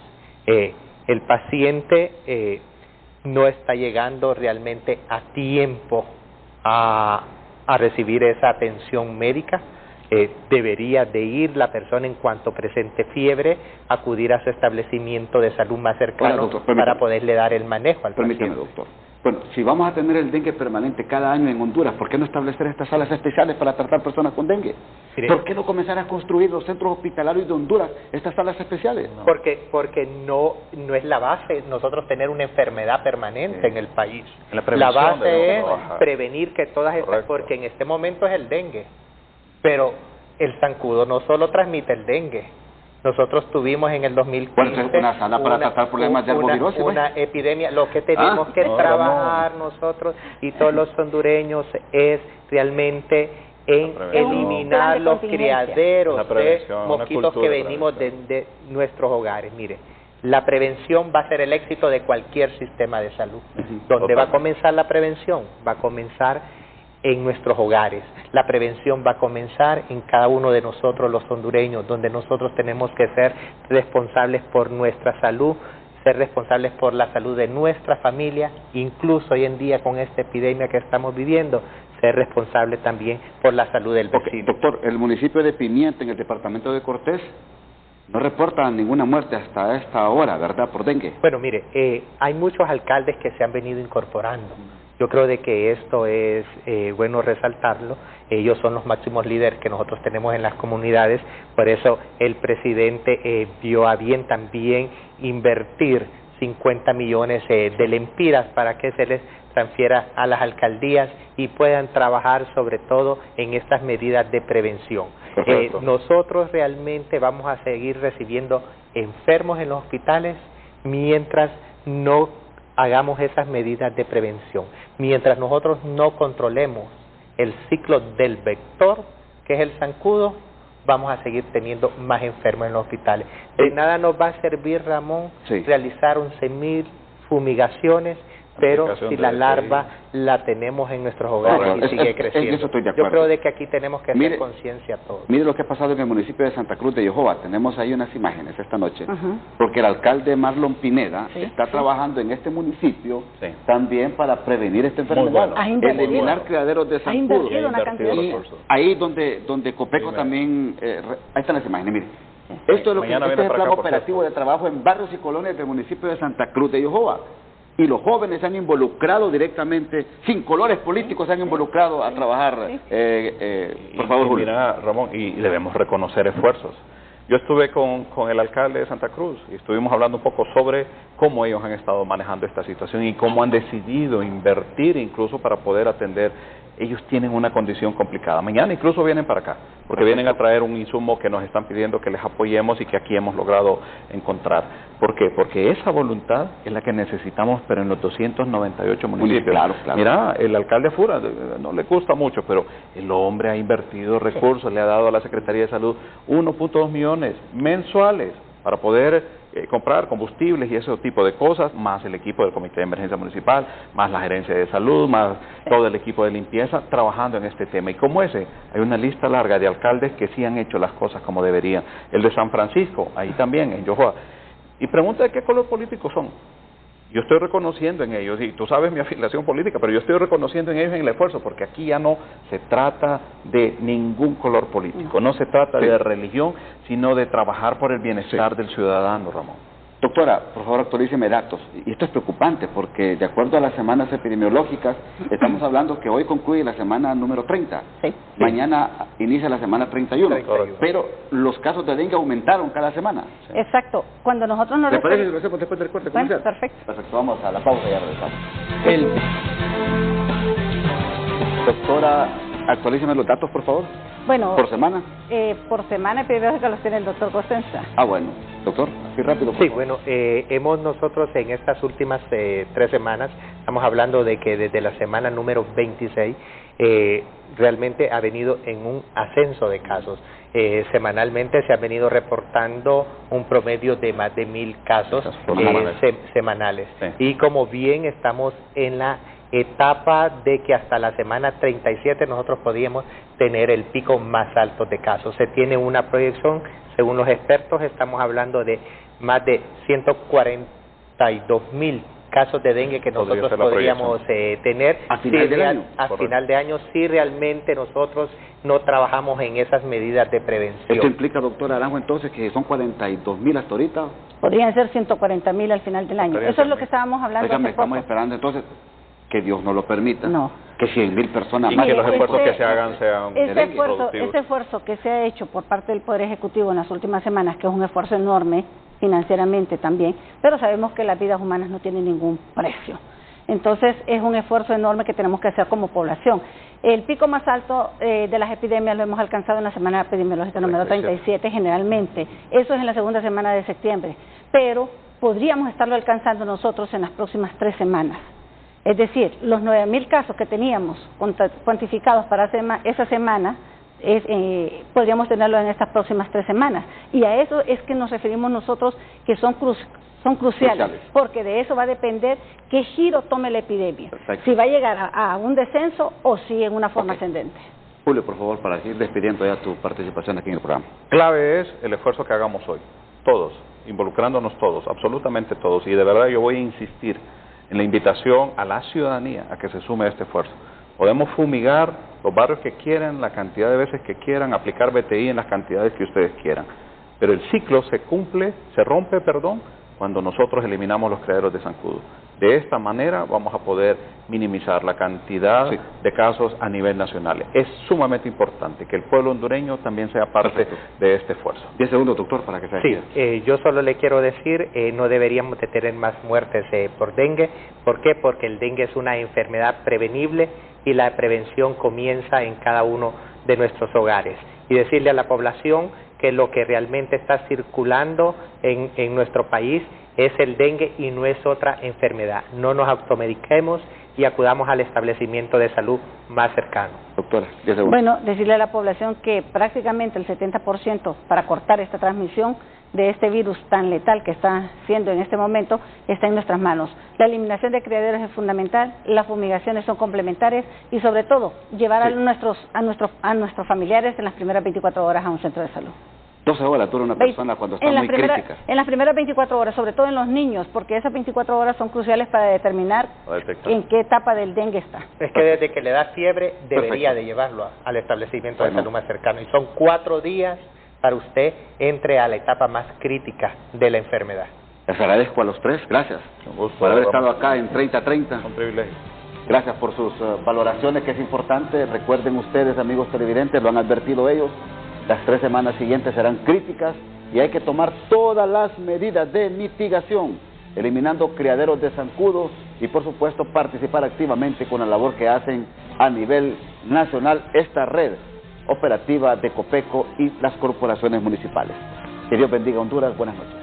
El paciente no está llegando realmente a tiempo a recibir esa atención médica. Debería de ir la persona en cuanto presente fiebre, acudir a su establecimiento de salud más cercano. Doctor, para poderle dar el manejo al paciente. Permítame, doctor. Bueno, si vamos a tener el dengue permanente cada año en Honduras, ¿por qué no establecer estas salas especiales para tratar personas con dengue? Mire, ¿por qué no comenzar a construir los centros hospitalarios de Honduras estas salas especiales? No. Porque no es la base nosotros tener una enfermedad permanente en el país. La base es prevenir que todas estas, porque en este momento es el dengue, pero el zancudo no solo transmite el dengue. Nosotros tuvimos en el 2015 una sala para tratar problemas de arbovirosis, una epidemia. Lo que tenemos que trabajar nosotros y todos los hondureños es realmente en eliminar los criaderos de mosquitos que venimos de nuestros hogares. Mire, la prevención va a ser el éxito de cualquier sistema de salud. ¿Dónde va a comenzar la prevención? Va a comenzar en nuestros hogares. La prevención va a comenzar en cada uno de nosotros los hondureños, donde nosotros tenemos que ser responsables por nuestra salud, ser responsables por la salud de nuestra familia, incluso hoy en día con esta epidemia que estamos viviendo, ser responsable también por la salud del vecino. Doctor, el municipio de Pimienta, en el departamento de Cortés, no reporta ninguna muerte hasta esta hora, ¿verdad?, por dengue. Bueno, mire, hay muchos alcaldes que se han venido incorporando. Yo creo de que esto es bueno resaltarlo. Ellos son los máximos líderes que nosotros tenemos en las comunidades. Por eso el presidente vio a bien también invertir 50 millones de lempiras para que se les transfiera a las alcaldías y puedan trabajar sobre todo en estas medidas de prevención. Nosotros realmente vamos a seguir recibiendo enfermos en los hospitales mientras no hagamos esas medidas de prevención. Mientras nosotros no controlemos el ciclo del vector, que es el zancudo, vamos a seguir teniendo más enfermos en los hospitales. De nada nos va a servir, Ramón, realizar 11.000 fumigaciones pero si la larva la tenemos en nuestros hogares y sigue creciendo. Eso estoy de acuerdo. Yo creo de que aquí tenemos que hacer conciencia todos. Mire lo que ha pasado en el municipio de Santa Cruz de Jehová. Tenemos ahí unas imágenes esta noche, porque el alcalde Marlon Pineda está trabajando en este municipio también para prevenir esta enfermedad, eliminar criaderos de zancudo. Ahí donde Copeco también, ahí están las imágenes, mire. Esto es lo que este es el plan operativo de trabajo en barrios y colonias del municipio de Santa Cruz de Jehová. Y los jóvenes se han involucrado directamente, sin colores políticos, se han involucrado a trabajar. Por favor, Julio. Mira, Ramón, y debemos reconocer esfuerzos. Yo estuve con el alcalde de Santa Cruz y estuvimos hablando un poco sobre cómo ellos han estado manejando esta situación y cómo han decidido invertir incluso para poder atender. Ellos tienen una condición complicada. Mañana incluso vienen para acá, porque vienen a traer un insumo que nos están pidiendo que les apoyemos y que aquí hemos logrado encontrar. ¿Por qué? Porque esa voluntad es la que necesitamos, pero en los 298 municipios. Claro. Mira, el alcalde Fura, no le gusta mucho, pero el hombre ha invertido recursos, le ha dado a la Secretaría de Salud 1.2 millones mensuales para poder comprar combustibles y ese tipo de cosas, más el equipo del Comité de Emergencia Municipal, más la Gerencia de Salud, más todo el equipo de limpieza trabajando en este tema. Y como ese, hay una lista larga de alcaldes que sí han hecho las cosas como deberían. El de San Francisco, ahí también, en Yohoa. Y pregunta de qué color político son. Yo estoy reconociendo en ellos, y tú sabes mi afiliación política, pero yo estoy reconociendo en ellos en el esfuerzo, porque aquí ya no se trata de ningún color político, no se trata de religión, sino de trabajar por el bienestar del ciudadano, Ramón. Doctora, por favor actualíceme datos. Y esto es preocupante porque de acuerdo a las semanas epidemiológicas, estamos hablando que hoy concluye la semana número 30. Mañana inicia la semana 31. Pero los casos de dengue aumentaron cada semana. Exacto. Cuando nosotros nos... ¿Le parece que lo hacemos después del corte comercial? Perfecto. Perfecto, vamos a la pausa y ya regresamos. Doctora, actualíceme los datos, por favor. Bueno, ¿por semana? Por semana epidemiológica los tiene el doctor Cosenza. Bueno. Doctor, así rápido. Sí, bueno, hemos nosotros en estas últimas 3 semanas, estamos hablando de que desde la semana número 26, realmente ha venido en un ascenso de casos. Semanalmente se ha venido reportando un promedio de más de 1,000 casos semanales. Y como bien estamos en la etapa de que hasta la semana 37 nosotros podíamos tener el pico más alto de casos. Se tiene una proyección, según los expertos, estamos hablando de más de 142,000 casos de dengue que nosotros podríamos tener a final del año. A final de año, si realmente nosotros no trabajamos en esas medidas de prevención. ¿Esto implica, doctora Aranjo, entonces que son 42,000 hasta ahorita? Podrían ser 140,000 al final del año. Eso es lo que estábamos hablando. Estamos esperando entonces que Dios no lo permita. Que 100,000 personas más. Y que los esfuerzos que se hagan sean productivos. Ese esfuerzo que se ha hecho por parte del Poder Ejecutivo en las últimas semanas, que es un esfuerzo enorme financieramente también, pero sabemos que las vidas humanas no tienen ningún precio. Entonces es un esfuerzo enorme que tenemos que hacer como población. El pico más alto de las epidemias lo hemos alcanzado en la semana epidemiológica número 37 generalmente. Eso es en la segunda semana de septiembre, pero podríamos estarlo alcanzando nosotros en las próximas 3 semanas. Es decir, los 9,000 casos que teníamos cuantificados para esa semana, podríamos tenerlo en estas próximas 3 semanas. Y a eso es que nos referimos nosotros, que son cruciales, porque de eso va a depender qué giro tome la epidemia. Si va a llegar a un descenso o si en una forma ascendente. Julio, por favor, para ir despidiendo ya tu participación aquí en el programa. Clave es el esfuerzo que hagamos hoy, todos, involucrándonos todos, absolutamente todos. Y de verdad yo voy a insistir en la invitación a la ciudadanía a que se sume a este esfuerzo. Podemos fumigar los barrios que quieran, la cantidad de veces que quieran, aplicar BTI en las cantidades que ustedes quieran. Pero el ciclo se rompe, cuando nosotros eliminamos los criaderos de zancudo. De esta manera vamos a poder minimizar la cantidad de casos a nivel nacional. Es sumamente importante que el pueblo hondureño también sea parte de este esfuerzo. 10 segundos, doctor, para que se Sí, yo solo le quiero decir, no deberíamos de tener más muertes por dengue. ¿Por qué? Porque el dengue es una enfermedad prevenible y la prevención comienza en cada uno de nuestros hogares. Y decirle a la población que lo que realmente está circulando en nuestro país es el dengue y no es otra enfermedad. No nos automediquemos y acudamos al establecimiento de salud más cercano. Doctora, 10 segundos. Bueno, decirle a la población que prácticamente el 70% para cortar esta transmisión de este virus tan letal que está siendo en este momento está en nuestras manos. La eliminación de criaderos es fundamental, las fumigaciones son complementarias y sobre todo llevar a nuestros familiares en las primeras 24 horas a un centro de salud. 12 horas dura una persona cuando está muy crítica. En las primeras 24 horas, sobre todo en los niños, porque esas 24 horas son cruciales para determinar en qué etapa del dengue está. Es que desde que le da fiebre debería de llevarlo al establecimiento de salud más cercano. Y son 4 días para usted entre a la etapa más crítica de la enfermedad. Les agradezco a los tres, gracias por haber estado acá en 30-30. Un privilegio. Gracias por sus valoraciones, que es importante. Recuerden ustedes, amigos televidentes, lo han advertido ellos, las 3 semanas siguientes serán críticas y hay que tomar todas las medidas de mitigación, eliminando criaderos de zancudos y, por supuesto, participar activamente con la labor que hacen a nivel nacional esta red operativa de Copeco y las corporaciones municipales. Que Dios bendiga a Honduras. Buenas noches.